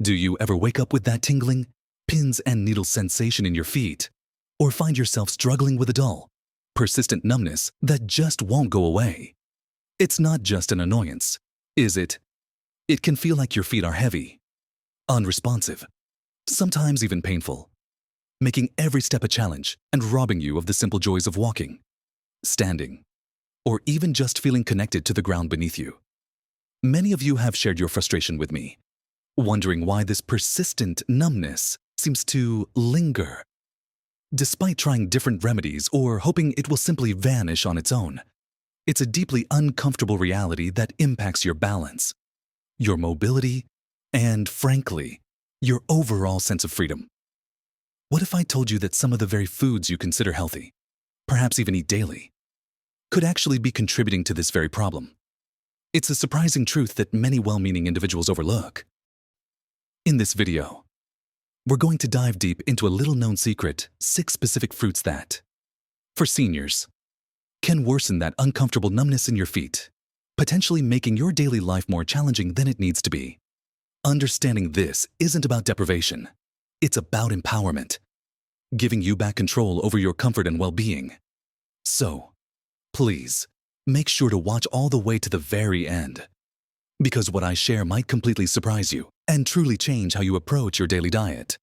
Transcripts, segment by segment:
Do you ever wake up with that tingling, pins and needles sensation in your feet? Or find yourself struggling with a dull, persistent numbness that just won't go away? It's not just an annoyance, is it? It can feel like your feet are heavy, unresponsive, sometimes even painful, making every step a challenge and robbing you of the simple joys of walking, standing, or even just feeling connected to the ground beneath you. Many of you have shared your frustration with me, wondering why this persistent numbness seems to linger. Despite trying different remedies or hoping it will simply vanish on its own, it's a deeply uncomfortable reality that impacts your balance, your mobility, and frankly, your overall sense of freedom. What if I told you that some of the very foods you consider healthy, perhaps even eat daily, could actually be contributing to this very problem? It's a surprising truth that many well-meaning individuals overlook. In this video, we're going to dive deep into a little-known secret, 6 specific fruits that, for seniors, can worsen that uncomfortable numbness in your feet, potentially making your daily life more challenging than it needs to be. Understanding this isn't about deprivation. It's about empowerment, giving you back control over your comfort and well-being. So, please, make sure to watch all the way to the very end, because what I share might completely surprise you and truly change how you approach your daily diet.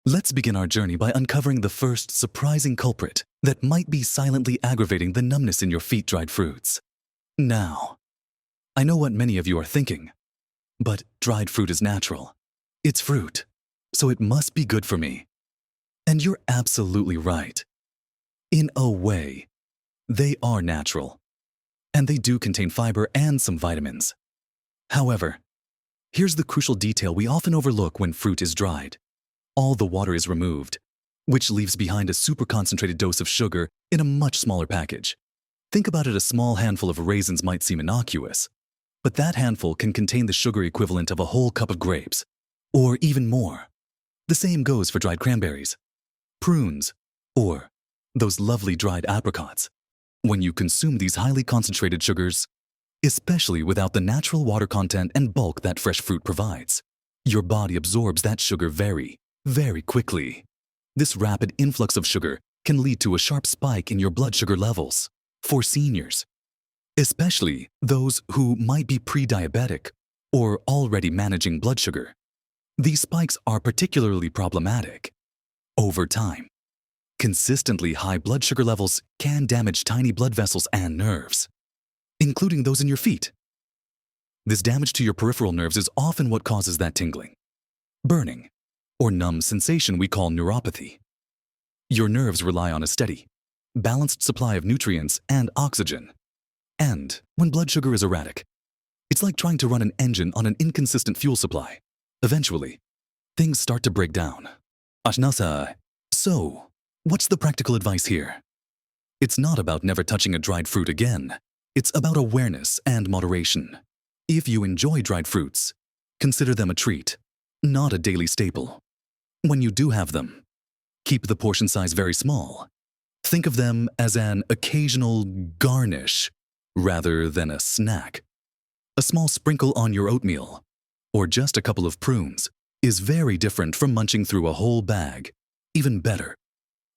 Let's begin our journey by uncovering the first surprising culprit that might be silently aggravating the numbness in your feet: dried fruits. Now, I know what many of you are thinking, but dried fruit is natural. It's fruit, so it must be good for me. And you're absolutely right. In a way, they are natural, and they do contain fiber and some vitamins. However, here's the crucial detail we often overlook when fruit is dried. All the water is removed, which leaves behind a super concentrated dose of sugar in a much smaller package. Think about it: a small handful of raisins might seem innocuous, but that handful can contain the sugar equivalent of a whole cup of grapes, or even more. The same goes for dried cranberries, prunes, or those lovely dried apricots. When you consume these highly concentrated sugars, especially without the natural water content and bulk that fresh fruit provides, your body absorbs that sugar very quickly. This rapid influx of sugar can lead to a sharp spike in your blood sugar levels. For seniors, especially those who might be pre-diabetic or already managing blood sugar, these spikes are particularly problematic. Over time, consistently high blood sugar levels can damage tiny blood vessels and nerves, including those in your feet. This damage to your peripheral nerves is often what causes that tingling, burning, or numb sensation we call neuropathy. Your nerves rely on a steady, balanced supply of nutrients and oxygen. And when blood sugar is erratic, it's like trying to run an engine on an inconsistent fuel supply. Eventually, things start to break down. So, what's the practical advice here? It's not about never touching a dried fruit again. It's about awareness and moderation. If you enjoy dried fruits, consider them a treat, not a daily staple. When you do have them, keep the portion size very small. Think of them as an occasional garnish rather than a snack. A small sprinkle on your oatmeal, or just a couple of prunes, is very different from munching through a whole bag. Even better,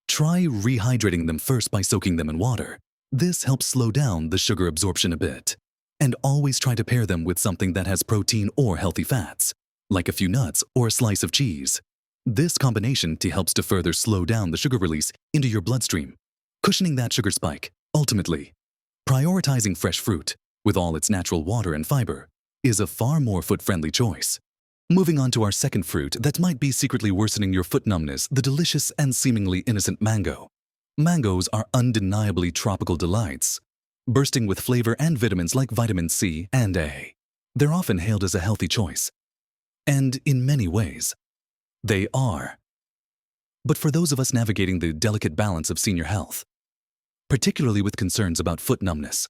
try rehydrating them first by soaking them in water. This helps slow down the sugar absorption a bit. And always try to pair them with something that has protein or healthy fats, like a few nuts or a slice of cheese. This combination helps to further slow down the sugar release into your bloodstream, cushioning that sugar spike. Ultimately, prioritizing fresh fruit, with all its natural water and fiber, is a far more foot-friendly choice. Moving on to our second fruit that might be secretly worsening your foot numbness: the delicious and seemingly innocent mango. Mangoes are undeniably tropical delights, bursting with flavor and vitamins like vitamin C and A. They're often hailed as a healthy choice. And in many ways, they are. But for those of us navigating the delicate balance of senior health, particularly with concerns about foot numbness,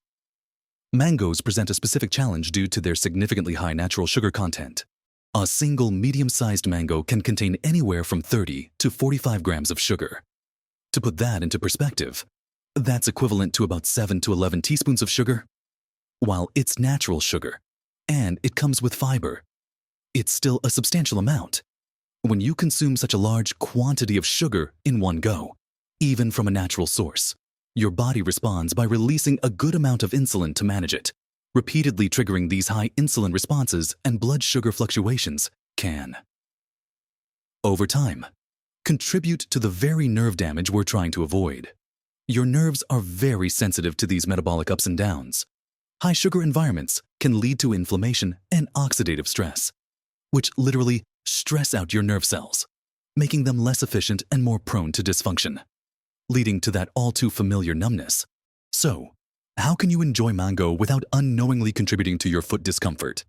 mangoes present a specific challenge due to their significantly high natural sugar content. A single medium-sized mango can contain anywhere from 30 to 45 grams of sugar. To put that into perspective, that's equivalent to about 7 to 11 teaspoons of sugar. While its natural sugar, and it comes with fiber. It's still a substantial amount. When you consume such a large quantity of sugar in one go, even from a natural source, your body responds by releasing a good amount of insulin to manage it. Repeatedly triggering these high insulin responses and blood sugar fluctuations can, over time, contribute to the very nerve damage we're trying to avoid. Your nerves are very sensitive to these metabolic ups and downs. High sugar environments can lead to inflammation and oxidative stress, which literally stress out your nerve cells, making them less efficient and more prone to dysfunction, leading to that all too familiar numbness. So, how can you enjoy mango without unknowingly contributing to your foot discomfort?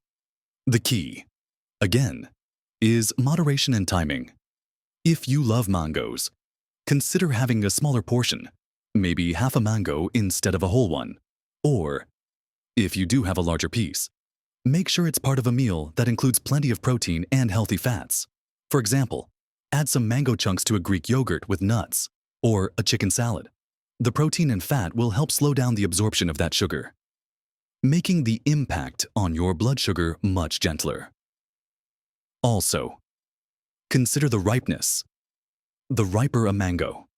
The key, again, is moderation and timing. If you love mangoes, consider having a smaller portion, maybe half a mango instead of a whole one. Or, if you do have a larger piece, make sure it's part of a meal that includes plenty of protein and healthy fats. For example, add some mango chunks to a Greek yogurt with nuts, or a chicken salad. The protein and fat will help slow down the absorption of that sugar, making the impact on your blood sugar much gentler. Also, consider the ripeness. The riper a mango,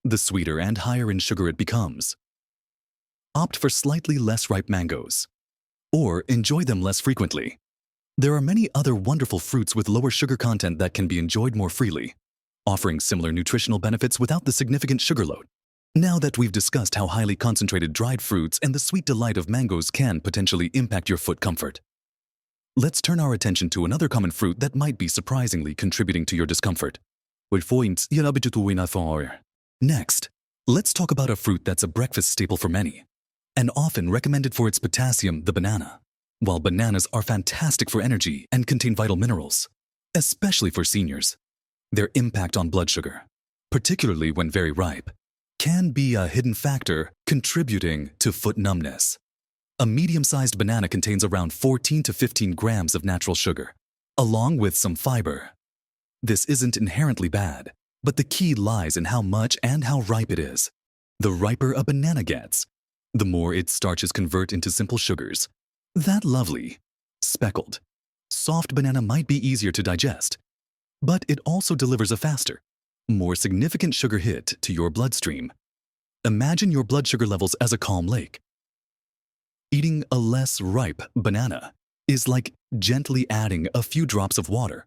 the sweeter and higher in sugar it becomes. Opt for slightly less ripe mangoes, or enjoy them less frequently. There are many other wonderful fruits with lower sugar content that can be enjoyed more freely, offering similar nutritional benefits without the significant sugar load. Now that we've discussed how highly concentrated dried fruits and the sweet delight of mangoes can potentially impact your foot comfort, let's turn our attention to another common fruit that might be surprisingly contributing to your discomfort. Next, let's talk about a fruit that's a breakfast staple for many, and often recommended for its potassium, the banana. While bananas are fantastic for energy and contain vital minerals, especially for seniors, their impact on blood sugar, particularly when very ripe, can be a hidden factor contributing to foot numbness. A medium-sized banana contains around 14 to 15 grams of natural sugar, along with some fiber. This isn't inherently bad, but the key lies in how much and how ripe it is. The riper a banana gets, the more its starches convert into simple sugars. That lovely, speckled, soft banana might be easier to digest, but it also delivers a faster, more significant sugar hit to your bloodstream. Imagine your blood sugar levels as a calm lake. Eating a less ripe banana is like gently adding a few drops of water.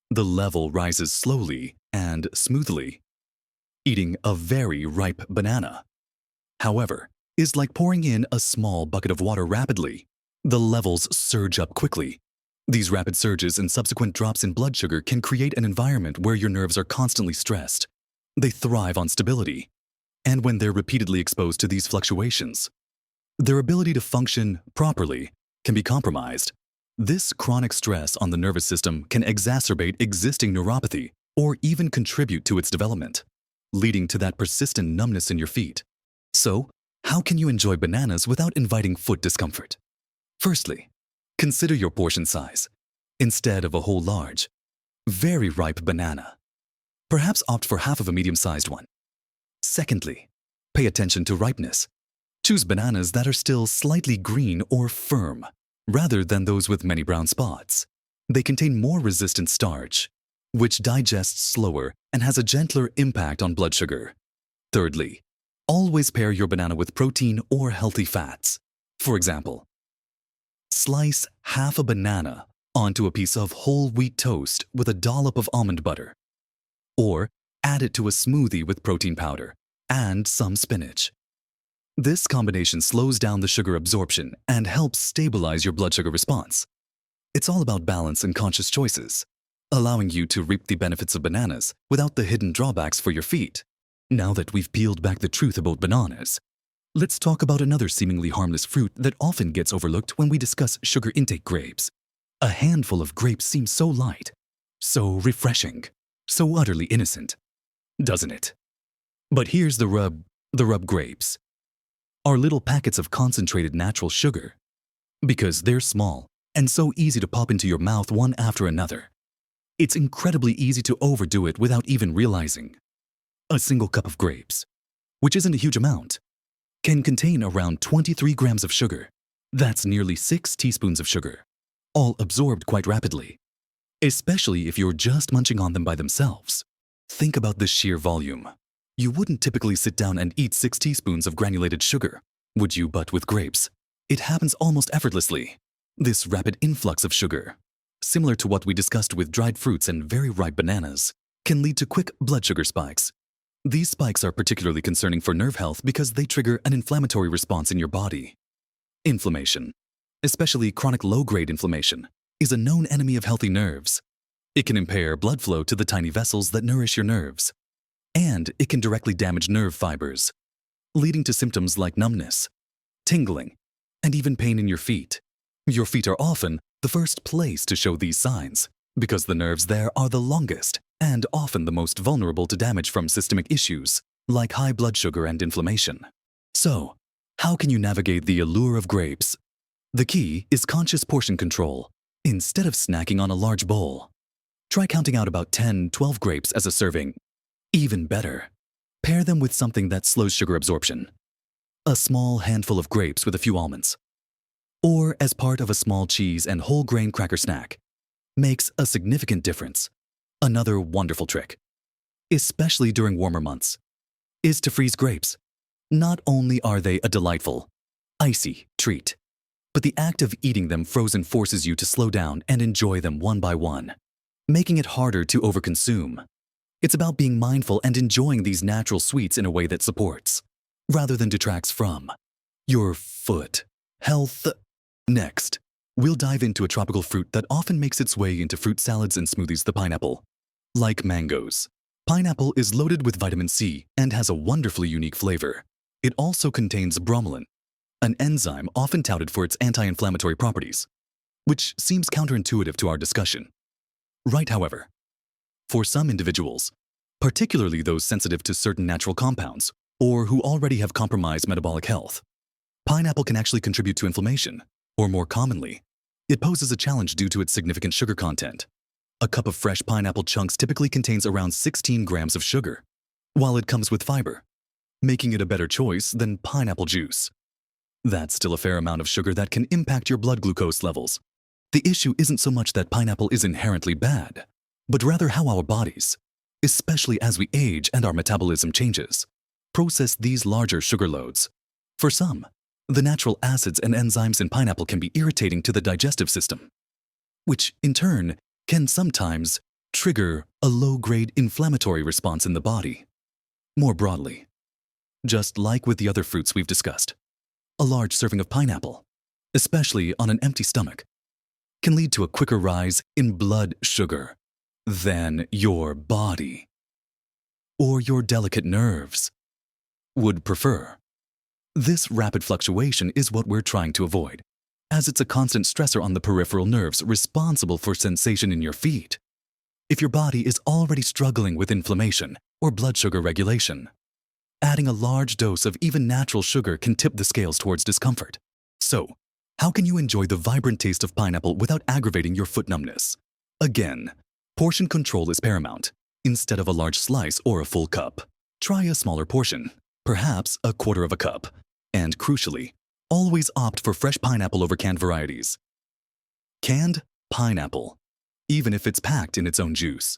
The level rises slowly and smoothly. Eating a very ripe banana, however, is like pouring in a small bucket of water rapidly. The levels surge up quickly. These rapid surges and subsequent drops in blood sugar can create an environment where your nerves are constantly stressed. They thrive on stability, and when they're repeatedly exposed to these fluctuations, their ability to function properly can be compromised. This chronic stress on the nervous system can exacerbate existing neuropathy or even contribute to its development, leading to that persistent numbness in your feet. So, how can you enjoy bananas without inviting foot discomfort? Firstly, consider your portion size. Instead of a whole large, very ripe banana, perhaps opt for half of a medium-sized one. Secondly, pay attention to ripeness. Choose bananas that are still slightly green or firm, rather than those with many brown spots. They contain more resistant starch, which digests slower and has a gentler impact on blood sugar. Thirdly, always pair your banana with protein or healthy fats. For example, slice half a banana onto a piece of whole wheat toast with a dollop of almond butter, or add it to a smoothie with protein powder and some spinach. This combination slows down the sugar absorption and helps stabilize your blood sugar response. It's all about balance and conscious choices, allowing you to reap the benefits of bananas without the hidden drawbacks for your feet. Now that we've peeled back the truth about bananas, let's talk about another seemingly harmless fruit that often gets overlooked when we discuss sugar intake grapes. A handful of grapes seems so light, so refreshing, so utterly innocent, doesn't it? But here's the rub grapes are little packets of concentrated natural sugar. Because they're small and so easy to pop into your mouth one after another, it's incredibly easy to overdo it without even realizing. A single cup of grapes, which isn't a huge amount, can contain around 23 grams of sugar. That's nearly 6 teaspoons of sugar, all absorbed quite rapidly, especially if you're just munching on them by themselves. Think about the sheer volume. You wouldn't typically sit down and eat 6 teaspoons of granulated sugar, would you? But with grapes, it happens almost effortlessly. This rapid influx of sugar, similar to what we discussed with dried fruits and very ripe bananas, can lead to quick blood sugar spikes. These spikes are particularly concerning for nerve health because they trigger an inflammatory response in your body. Inflammation, especially chronic low-grade inflammation, is a known enemy of healthy nerves. It can impair blood flow to the tiny vessels that nourish your nerves, and it can directly damage nerve fibers, leading to symptoms like numbness, tingling, and even pain in your feet. Your feet are often the first place to show these signs because the nerves there are the longest and often the most vulnerable to damage from systemic issues like high blood sugar and inflammation. So, how can you navigate the allure of grapes? The key is conscious portion control. Instead of snacking on a large bowl, try counting out about 10-12 grapes as a serving. Even better, pair them with something that slows sugar absorption. A small handful of grapes with a few almonds, or as part of a small cheese and whole grain cracker snack, makes a significant difference. Another wonderful trick, especially during warmer months, is to freeze grapes. Not only are they a delightful, icy treat, but the act of eating them frozen forces you to slow down and enjoy them one by one, making it harder to overconsume. It's about being mindful and enjoying these natural sweets in a way that supports, rather than detracts from, your foot health. Next, we'll dive into a tropical fruit that often makes its way into fruit salads and smoothies: the pineapple. Like mangoes, pineapple is loaded with vitamin C and has a wonderfully unique flavor. It also contains bromelain, an enzyme often touted for its anti-inflammatory properties, which seems counterintuitive to our discussion. Right, however, for some individuals, particularly those sensitive to certain natural compounds or who already have compromised metabolic health, pineapple can actually contribute to inflammation, or more commonly, it poses a challenge due to its significant sugar content. A cup of fresh pineapple chunks typically contains around 16 grams of sugar, while it comes with fiber, making it a better choice than pineapple juice. That's still a fair amount of sugar that can impact your blood glucose levels. The issue isn't so much that pineapple is inherently bad, but rather how our bodies, especially as we age and our metabolism changes, process these larger sugar loads. For some, the natural acids and enzymes in pineapple can be irritating to the digestive system, which in turn can sometimes trigger a low-grade inflammatory response in the body. More broadly, just like with the other fruits we've discussed, a large serving of pineapple, especially on an empty stomach, can lead to a quicker rise in blood sugar than your body or your delicate nerves would prefer. This rapid fluctuation is what we're trying to avoid, as it's a constant stressor on the peripheral nerves responsible for sensation in your feet. If your body is already struggling with inflammation or blood sugar regulation, adding a large dose of even natural sugar can tip the scales towards discomfort. So, how can you enjoy the vibrant taste of pineapple without aggravating your foot numbness? Again, portion control is paramount. Instead of a large slice or a full cup, try a smaller portion, perhaps a quarter of a cup. And crucially, always opt for fresh pineapple over canned varieties. Canned pineapple, even if it's packed in its own juice,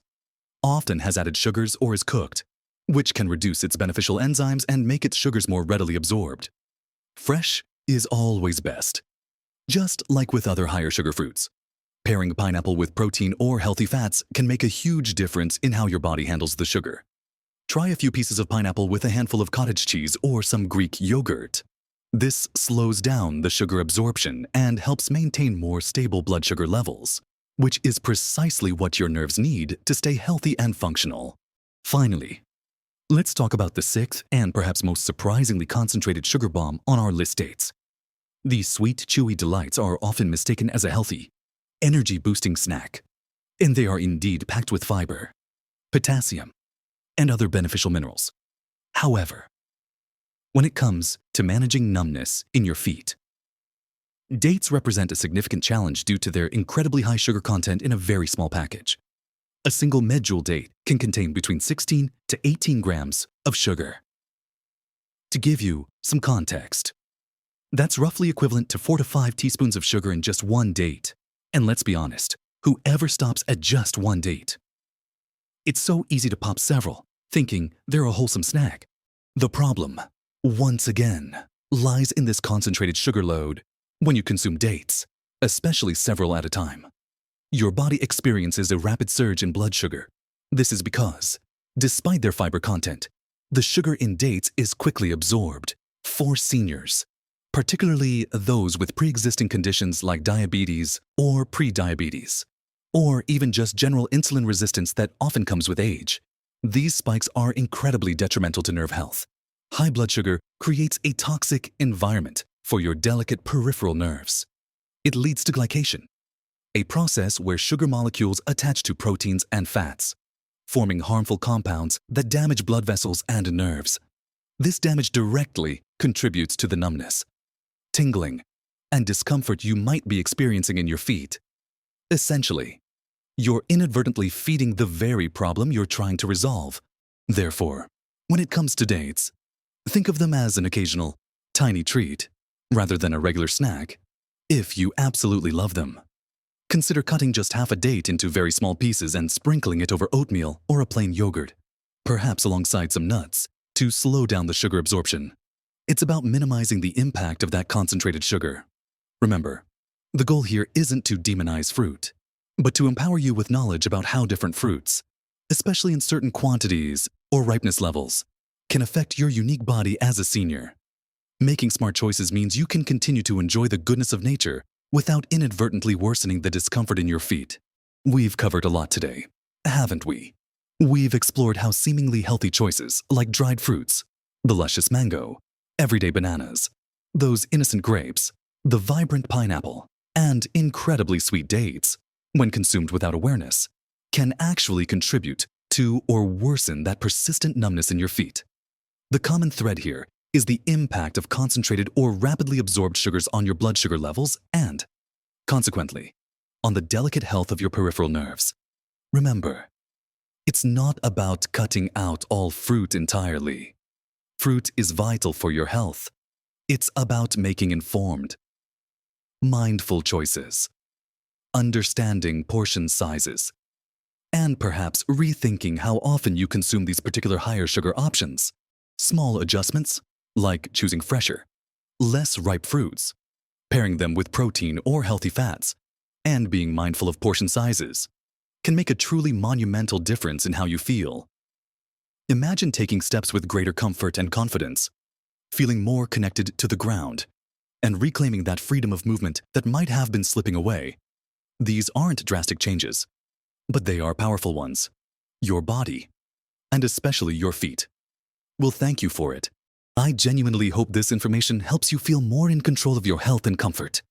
often has added sugars or is cooked, which can reduce its beneficial enzymes and make its sugars more readily absorbed. Fresh is always best. Just like with other higher sugar fruits, pairing pineapple with protein or healthy fats can make a huge difference in how your body handles the sugar. Try a few pieces of pineapple with a handful of cottage cheese or some Greek yogurt. This slows down the sugar absorption and helps maintain more stable blood sugar levels, which is precisely what your nerves need to stay healthy and functional. Finally, let's talk about the sixth and perhaps most surprisingly concentrated sugar bomb on our list: dates. These sweet, chewy delights are often mistaken as a healthy, energy-boosting snack, and they are indeed packed with fiber, potassium, and other beneficial minerals. However, when it comes to managing numbness in your feet, dates represent a significant challenge due to their incredibly high sugar content in a very small package. A single medjool date can contain between 16 to 18 grams of sugar. To give you some context, That's roughly equivalent to 4 to 5 teaspoons of sugar in just one date. And let's be honest, whoever stops at just one date? It's so easy to pop several, thinking they're a wholesome snack. The problem, once again, lies in this concentrated sugar load when you consume dates, especially several at a time. Your body experiences a rapid surge in blood sugar. This is because, despite their fiber content, the sugar in dates is quickly absorbed for seniors, particularly those with pre-existing conditions like diabetes or pre-diabetes, or even just general insulin resistance that often comes with age. These spikes are incredibly detrimental to nerve health. High blood sugar creates a toxic environment for your delicate peripheral nerves. It leads to glycation, a process where sugar molecules attach to proteins and fats, forming harmful compounds that damage blood vessels and nerves. This damage directly contributes to the numbness, tingling, and discomfort you might be experiencing in your feet. Essentially, you're inadvertently feeding the very problem you're trying to resolve. Therefore, when it comes to dates, think of them as an occasional, tiny treat, rather than a regular snack, if you absolutely love them. Consider cutting just half a date into very small pieces and sprinkling it over oatmeal or a plain yogurt, perhaps alongside some nuts, to slow down the sugar absorption. It's about minimizing the impact of that concentrated sugar. Remember, the goal here isn't to demonize fruit, but to empower you with knowledge about how different fruits, especially in certain quantities or ripeness levels, can affect your unique body as a senior. Making smart choices means you can continue to enjoy the goodness of nature without inadvertently worsening the discomfort in your feet. We've covered a lot today, haven't we? We've explored how seemingly healthy choices like dried fruits, the luscious mango, everyday bananas, those innocent grapes, the vibrant pineapple, and incredibly sweet dates, when consumed without awareness, can actually contribute to or worsen that persistent numbness in your feet. The common thread here is the impact of concentrated or rapidly absorbed sugars on your blood sugar levels and, consequently, on the delicate health of your peripheral nerves. Remember, it's not about cutting out all fruit entirely. Fruit is vital for your health. It's about making informed, mindful choices, understanding portion sizes, and perhaps rethinking how often you consume these particular higher sugar options. Small adjustments, like choosing fresher, less ripe fruits, pairing them with protein or healthy fats, and being mindful of portion sizes, can make a truly monumental difference in how you feel. Imagine taking steps with greater comfort and confidence, feeling more connected to the ground, and reclaiming that freedom of movement that might have been slipping away. These aren't drastic changes, but they are powerful ones. Your body, and especially your feet, will thank you for it. I genuinely hope this information helps you feel more in control of your health and comfort.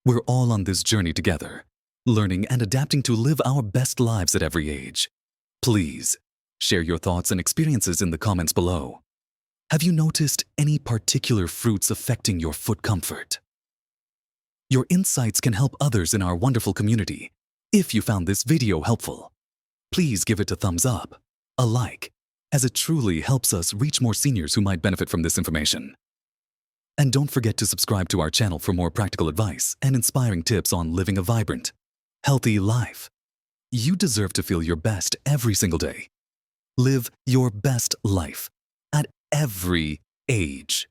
We're all on this journey together, learning and adapting to live our best lives at every age. Please, share your thoughts and experiences in the comments below. Have you noticed any particular fruits affecting your foot comfort? Your insights can help others in our wonderful community. If you found this video helpful, please give it a thumbs up, a like, as it truly helps us reach more seniors who might benefit from this information. And don't forget to subscribe to our channel for more practical advice and inspiring tips on living a vibrant, healthy life. You deserve to feel your best every single day. Live your best life at every age.